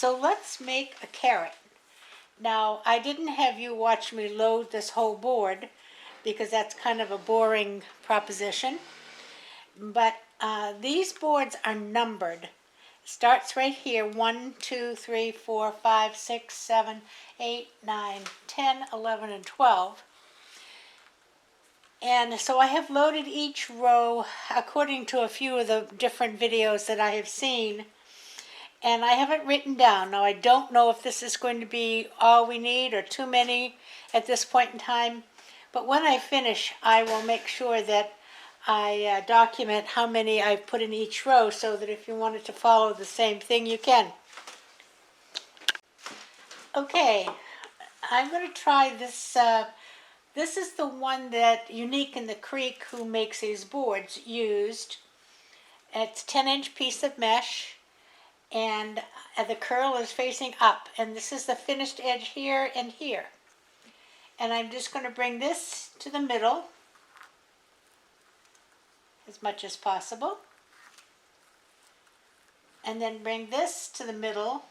So let's make a carrot. Now, I didn't have you watch me load this whole board because that's kind of a boring proposition. But these boards are numbered. Starts right here, 1, 2, 3, 4, 5, 6, 7, 8, 9, 10, 11, and 12. And so I have loaded each row according to a few of the different videos that I have seen. And I have it written down. Now, I don't know if this is going to be all we need or too many at this point in time. But when I finish, I will make sure that I document how many I've put in each row so that if you wanted to follow the same thing, you can. Okay, I'm going to try this. This is the one that Unique in the Creek, who makes these boards, used. It's a 10-inch piece of mesh, and the curl is facing up. And this is the finished edge here and here. And I'm just going to bring this to the middle as much as possible. And then bring this to the middle.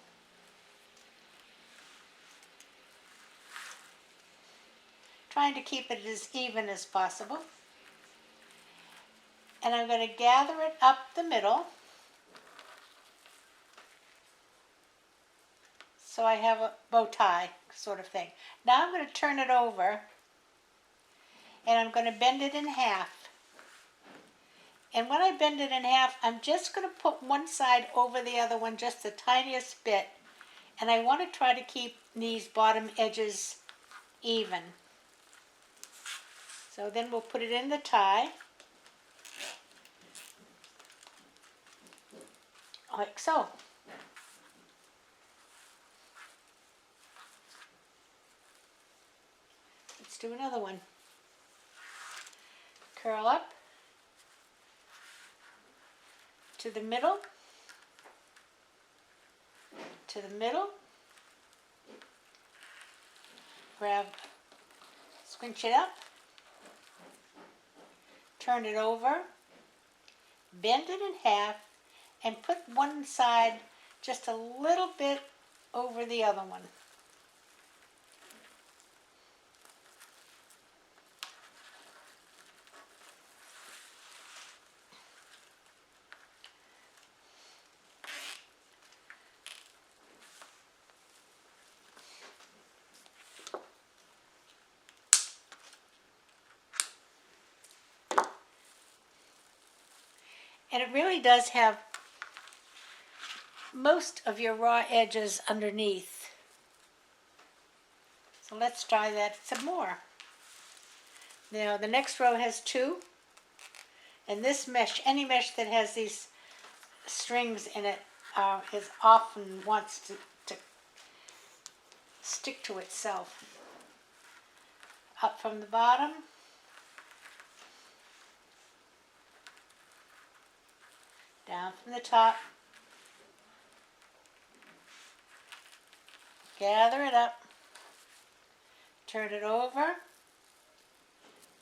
Trying to keep it as even as possible. And I'm going to gather it up the middle. So I have a bow tie sort of thing. Now I'm going to turn it over. And I'm going to bend it in half. And when I bend it in half, I'm just going to put one side over the other one just the tiniest bit. And I want to try to keep these bottom edges even. So then we'll put it in the tie. Like so. Let's do another one. Curl up to the middle, grab, squinch it up, turn it over, bend it in half, and put one side just a little bit over the other one. And it really does have most of your raw edges underneath. So let's try that some more. Now the next row has 2. And this mesh, any mesh that has these strings in it, is often wants to stick to itself. Up from the bottom. Down from the top. Gather it up. Turn it over.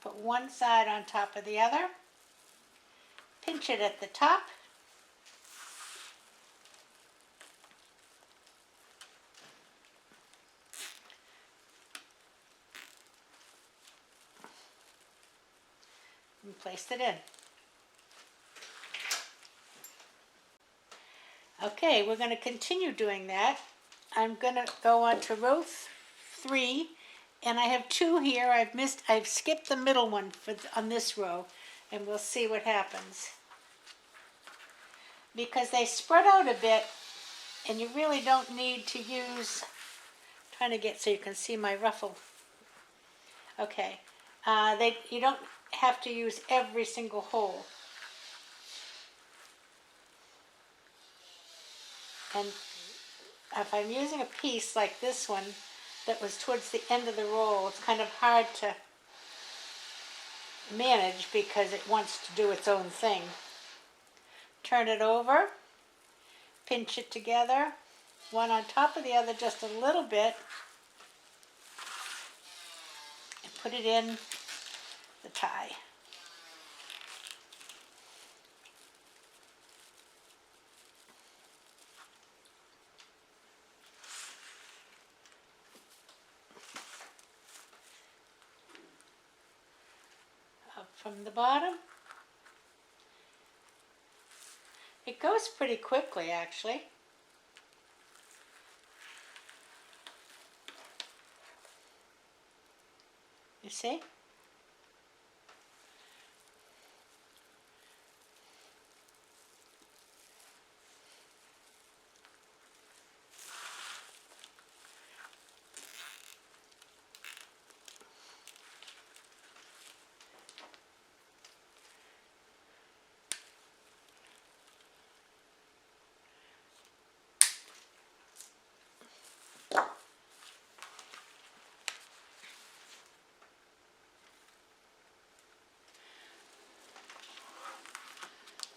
Put one side on top of the other. Pinch it at the top. And place it in. Okay, we're going to continue doing that. I'm going to go on to row 3, and I have 2 here. I've skipped the middle one on this row, and we'll see what happens. Because they spread out a bit, and you really don't need to use, trying to get so you can see my ruffle. Okay, you don't have to use every single hole. And if I'm using a piece like this one that was towards the end of the roll, it's kind of hard to manage because it wants to do its own thing. Turn it over, pinch it together, one on top of the other just a little bit, and put it in the tie. from the bottom. It goes pretty quickly, actually. You see?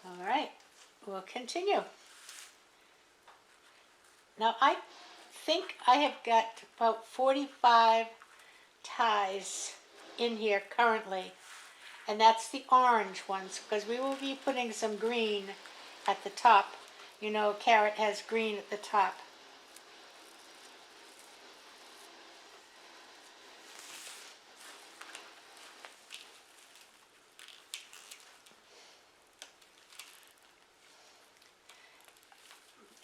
All right, we'll continue. Now I think I have got about 45 ties in here currently, and that's the orange ones, because we will be putting some green at the top. You know, carrot has green at the top.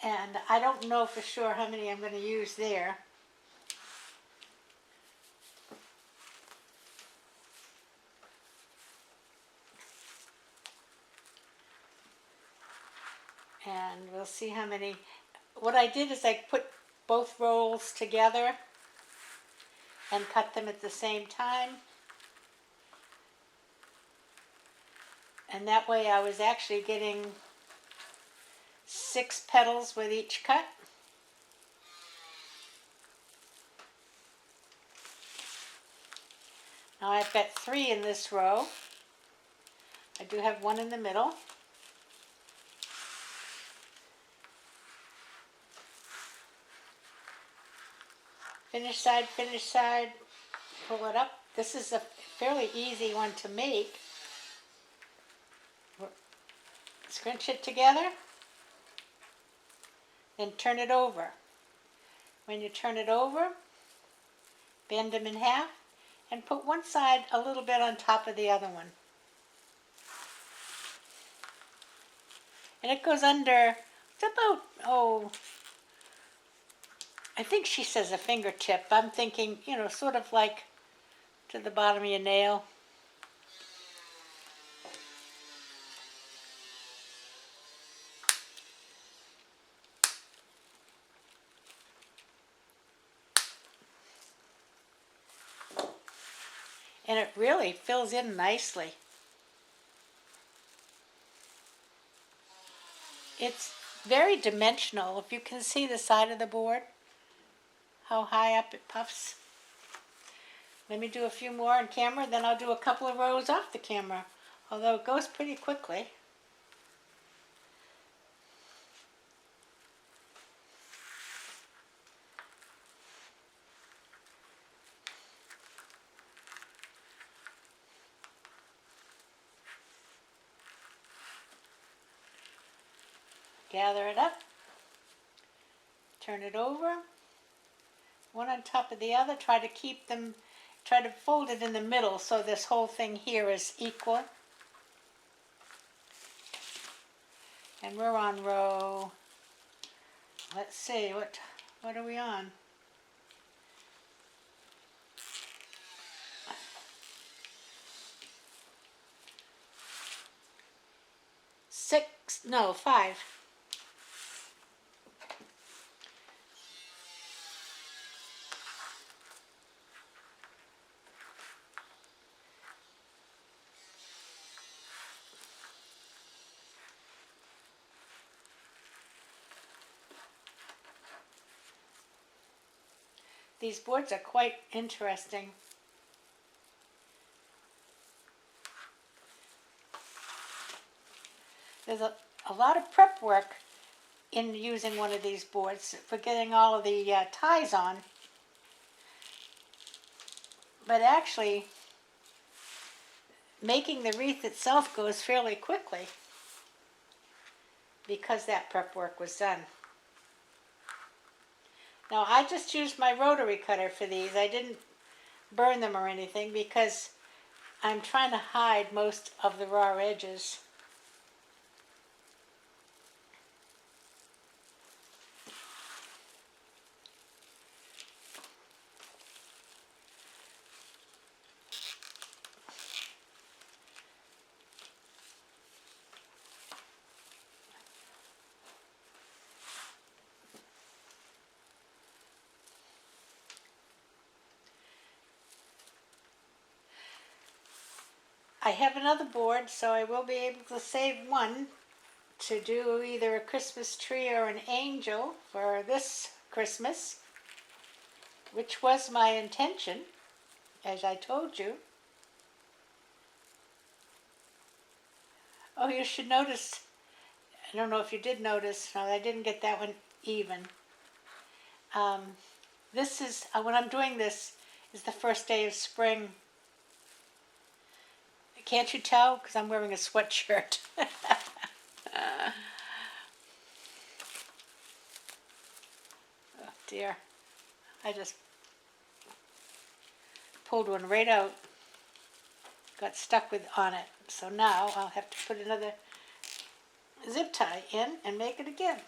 And I don't know for sure how many I'm going to use there. And we'll see how many. What I did is I put both rolls together and cut them at the same time. And that way I was actually getting 6 petals with each cut. Now I've got 3 in this row. I do have 1 in the middle. Finish side, pull it up. This is a fairly easy one to make. Scrunch it together, then turn it over. When you turn it over, bend them in half and put one side a little bit on top of the other one. And it goes under, it's about, I think she says a fingertip. I'm thinking, you know, sort of like to the bottom of your nail. And it really fills in nicely. It's very dimensional. If you can see the side of the board, how high up it puffs. Let me do a few more on camera, then I'll do a couple of rows off the camera, although it goes pretty quickly. Gather it up, turn it over, one on top of the other, try to fold it in the middle so this whole thing here is equal. And we're on row, let's see, what are we on? 6, no, 5. These boards are quite interesting. There's a lot of prep work in using one of these boards for getting all of the ties on. But actually, making the wreath itself goes fairly quickly because that prep work was done. Now I just used my rotary cutter for these. I didn't burn them or anything because I'm trying to hide most of the raw edges. I have another board, so I will be able to save one to do either a Christmas tree or an angel for this Christmas, which was my intention, as I told you. Oh, you should notice, I don't know if you did notice, no, I didn't get that one even. This is, when I'm doing this, is the first day of spring. Can't you tell? Because I'm wearing a sweatshirt. Oh dear. I just pulled one right out. Got stuck on it. So now I'll have to put another zip tie in and make it again.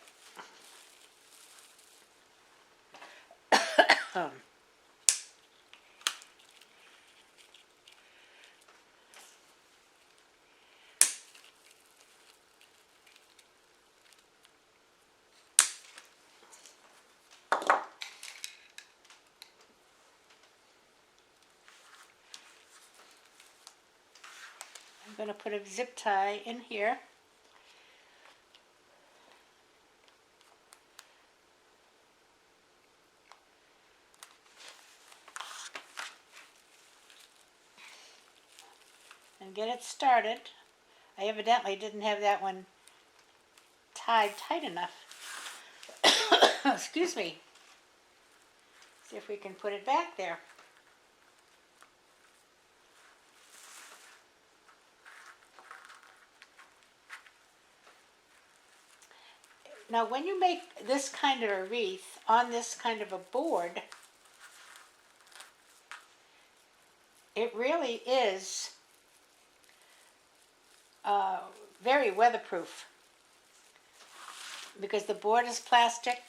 I'm going to put a zip tie in here. And get it started. I evidently didn't have that one tied tight enough. Excuse me. See if we can put it back there. Now when you make this kind of a wreath on this kind of a board, it really is very weatherproof, because the board is plastic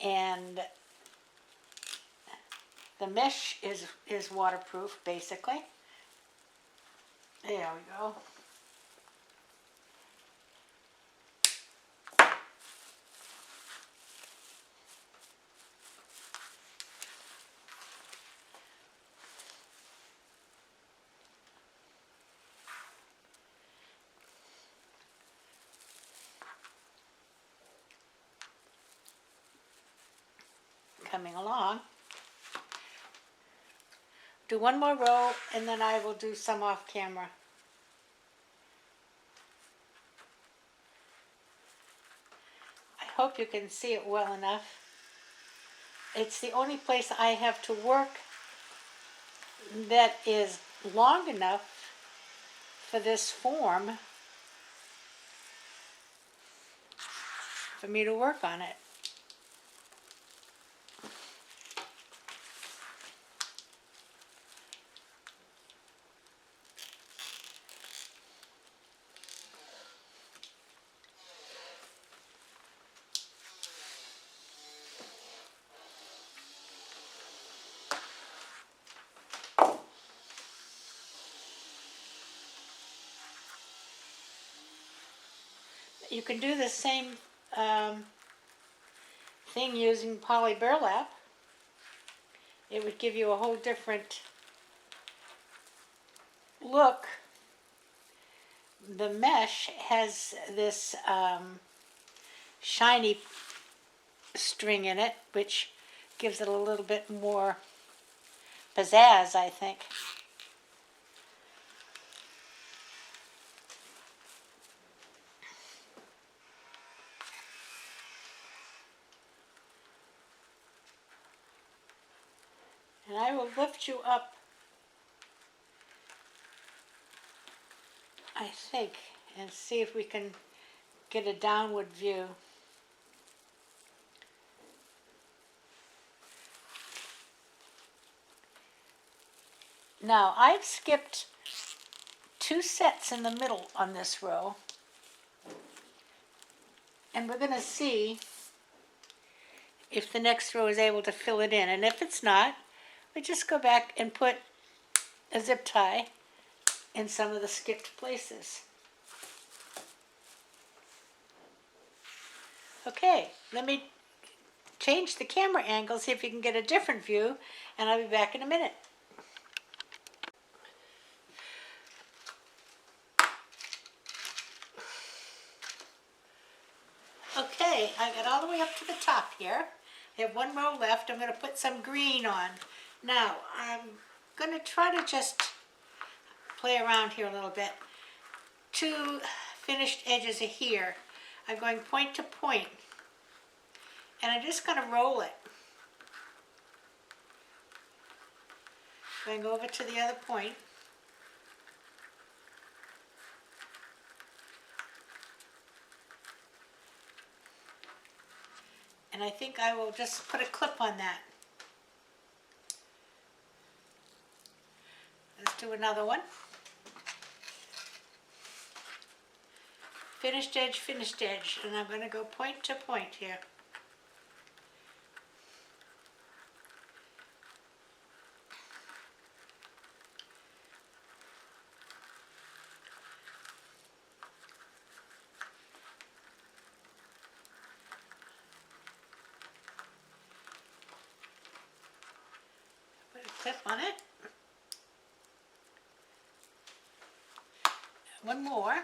and the mesh is waterproof basically. There we go. Coming along. Do one more row and then I will do some off camera. I hope you can see it well enough. It's the only place I have to work that is long enough for this form for me to work on it. You can do the same thing using poly burlap. It would give you a whole different look. The mesh has this shiny string in it, which gives it a little bit more pizzazz, I think. And I will lift you up, I think, and see if we can get a downward view. Now I've skipped 2 sets in the middle on this row, and we're going to see if the next row is able to fill it in, and if it's not, we just go back and put a zip tie in some of the skipped places. Okay, let me change the camera angle, see if you can get a different view, and I'll be back in a minute. Okay, I got all the way up to the top here. I have 1 row left. I'm going to put some green on. Now, I'm going to try to just play around here a little bit. 2 finished edges are here. I'm going point to point, and I'm just going to roll it. Going over to the other point. And I think I will just put a clip on that. Let's do another one. Finished edge, and I'm going to go point to point here. Put a clip on it. 1 more.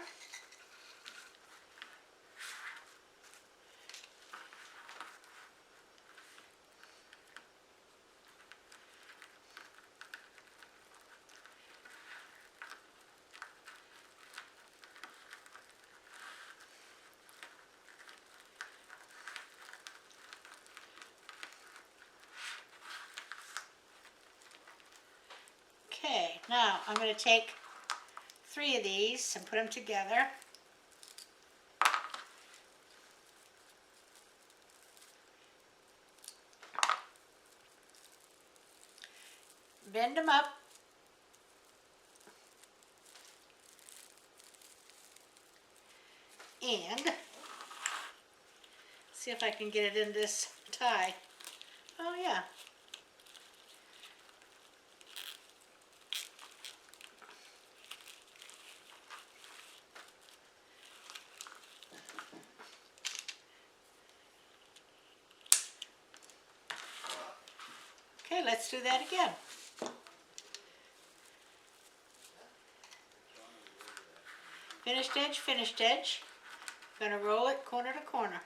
Okay, now I'm going to take 3 of these and put them together. Bend them up. And see if I can get it in this tie. Oh yeah. Okay, let's do that again. Finished edge. I'm going to roll it corner to corner.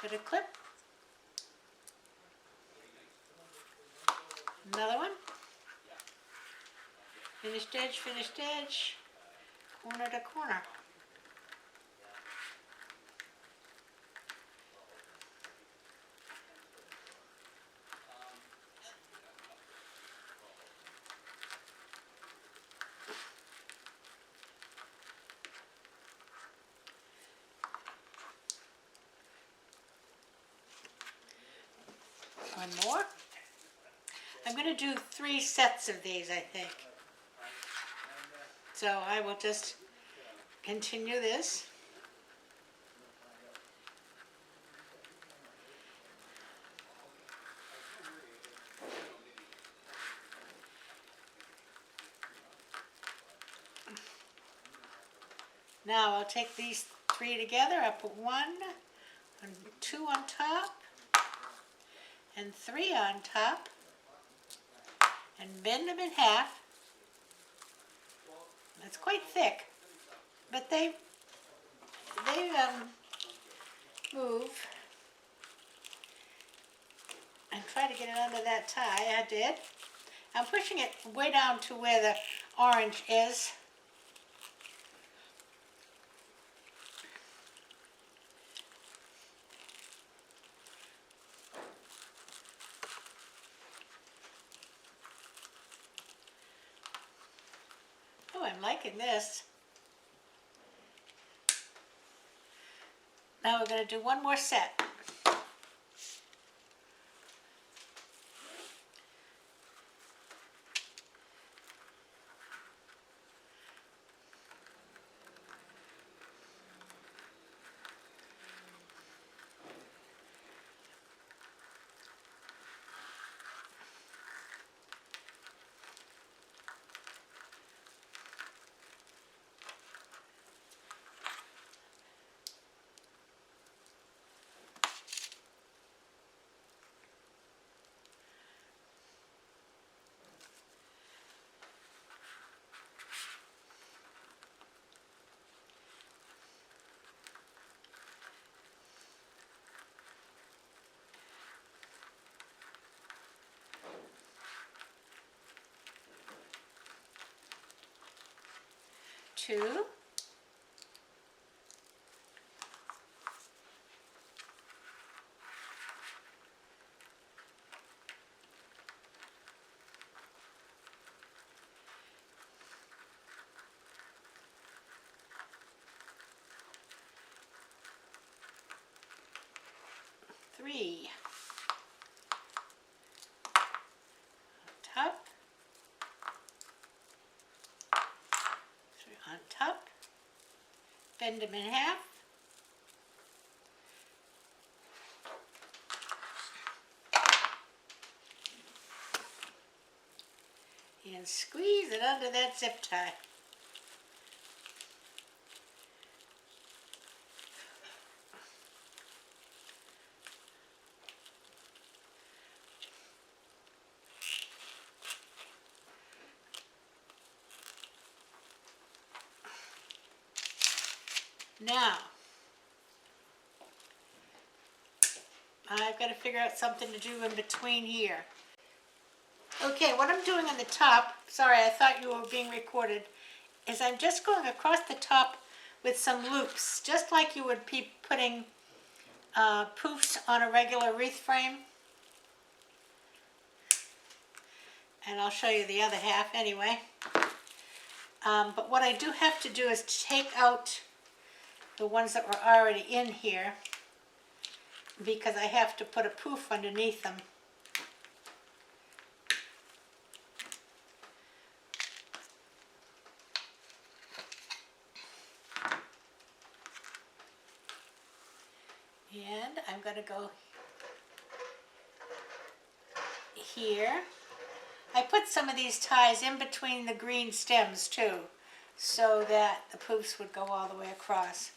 Put a clip. Another one. Finished edge, corner to corner. One more. I'm going to do 3 sets of these, I think. So I will just continue this. Now I'll take these 3 together. I'll put 1 and 2 on top and 3 on top and bend them in half. It's quite thick, but they move. And try to get it under that tie. I did. I'm pushing it way down to where the orange is. I'm liking this. Now we're going to do one more set. Two. Three. Top. Three on top. Bend them in half. And squeeze it under that zip tie. Now, I've got to figure out something to do in between here. Okay, what I'm doing on the top, sorry, I thought you were being recorded, is I'm just going across the top with some loops, just like you would be putting poofs on a regular wreath frame. And I'll show you the other half anyway. But what I do have to do is take out the ones that were already in here, because I have to put a poof underneath them. And I'm going to go here. I put some of these ties in between the green stems too, so that the poofs would go all the way across.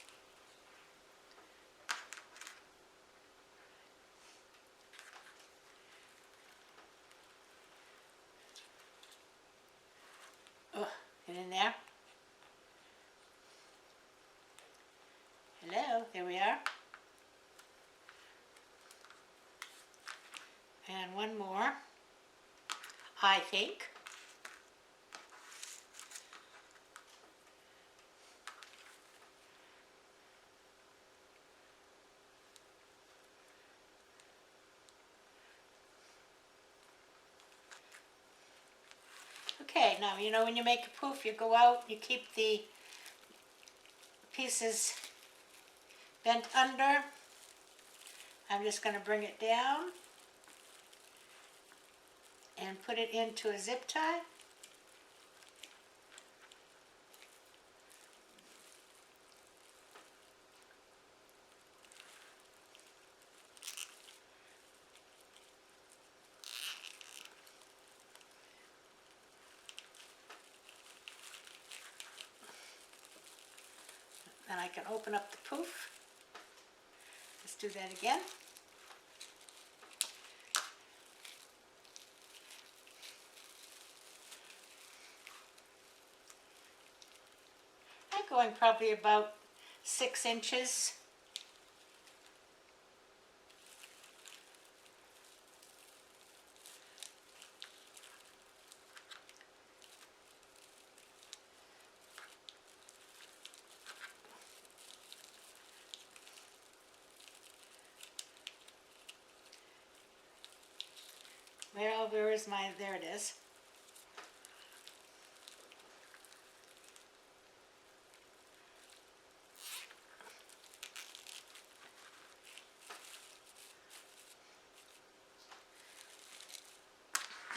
Oh, get in there. Hello, there we are. And one more, I think. Okay, now you know when you make a poof, you go out, you keep the pieces bent under. I'm just going to bring it down and put it into a zip tie. Then I can open up the poof. Let's do that again. I'm going probably about 6 inches. Where is my, there it is.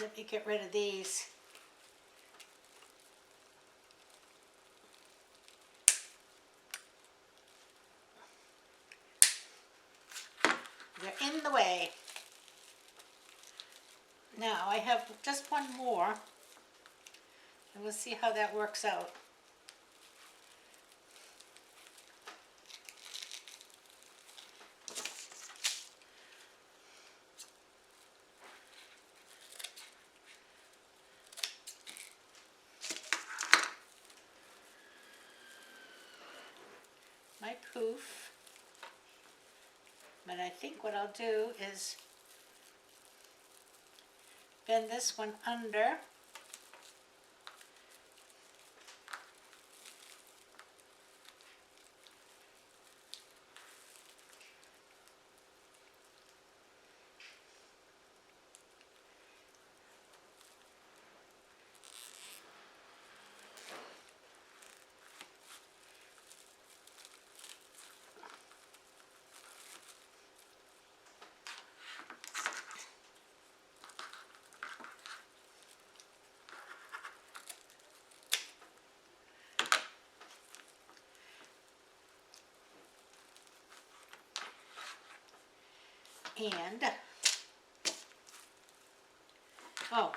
Let me get rid of these. They're in the way. Now I have just one more, and we'll see how that works out. My poof. But I think what I'll do is bend this one under. And, oh,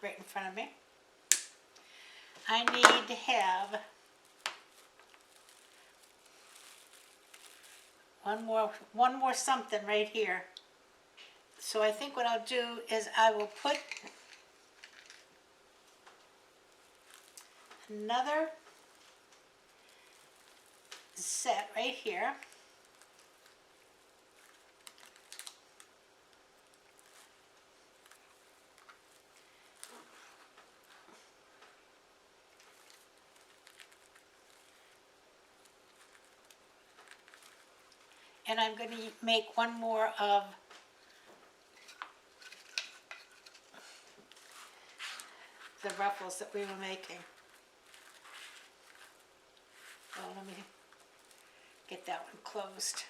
right in front of me, I need to have one more something right here. So I think what I'll do is I will put another set right here. And I'm going to make one more of the ruffles that we were making. Oh, let me get that one closed.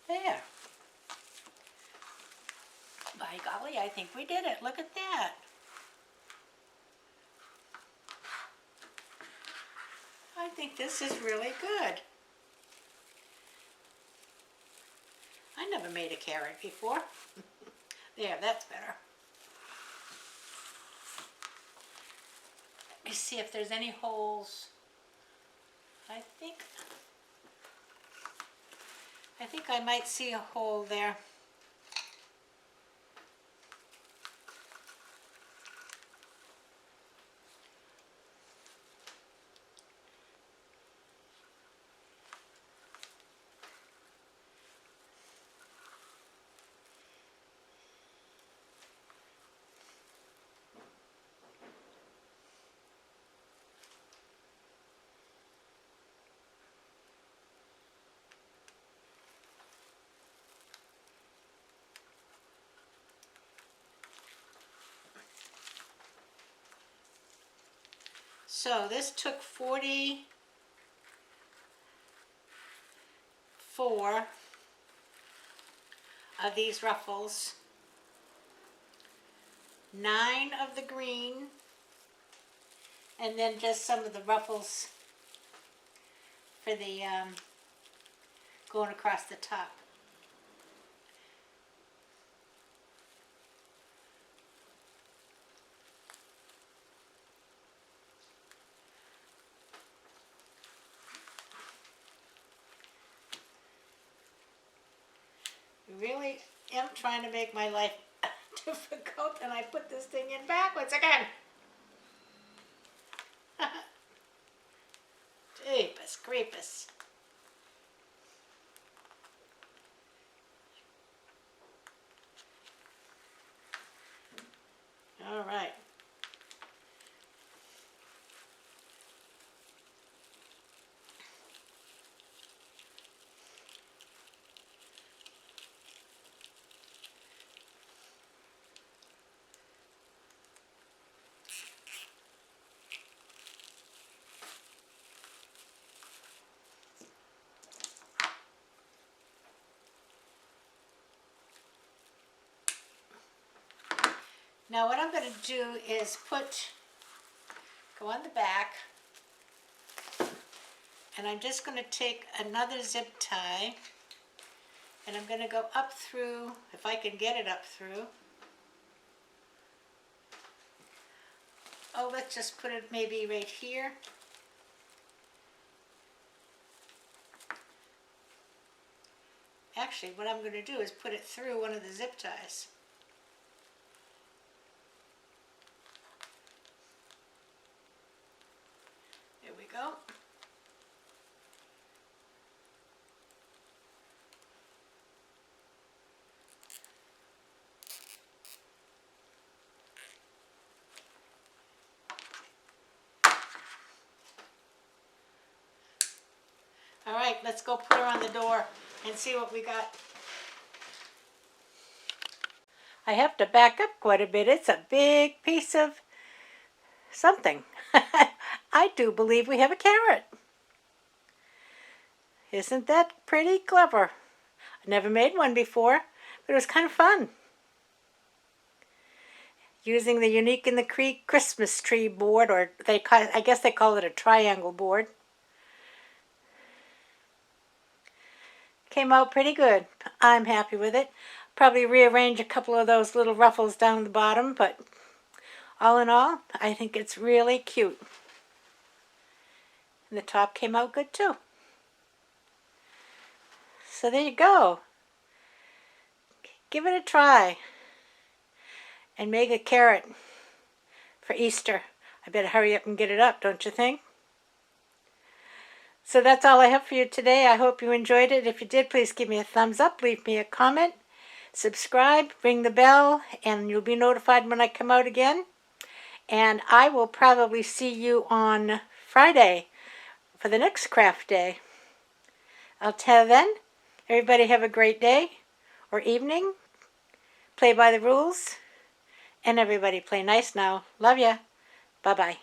There. By golly, I think we did it. Look at that. I think this is really good. I never made a carrot before. There, that's better. Let me see if there's any holes. I think I might see a hole there. So this took 44 of these ruffles, 9 of the green, and then just some of the ruffles for the going across the top. really am trying to make my life difficult, and I put this thing in backwards again. Jeepers creepers. All right. Now what I'm going to do is go on the back, and I'm just going to take another zip tie, and I'm going to go up through, if I can get it up through. Oh, let's just put it maybe right here. Actually, what I'm going to do is put it through one of the zip ties. There we go. All right, let's go put her on the door and see what we got. I have to back up quite a bit. It's a big piece of something. I do believe we have a carrot. Isn't that pretty clever? I never made one before, but it was kind of fun. Using the Unique in the Creek Christmas tree board, or I guess they call it a triangle board. Came out pretty good. I'm happy with it. Probably rearrange a couple of those little ruffles down the bottom, but all in all, I think it's really cute. And the top came out good too. So there you go. Give it a try. And make a carrot for Easter. I better hurry up and get it up, don't you think? So that's all I have for you today. I hope you enjoyed it. If you did, please give me a thumbs up, leave me a comment, subscribe, ring the bell, and you'll be notified when I come out again. And I will probably see you on Friday for the next craft day. Until then, everybody have a great day or evening. Play by the rules. And everybody play nice now. Love ya. Bye-bye.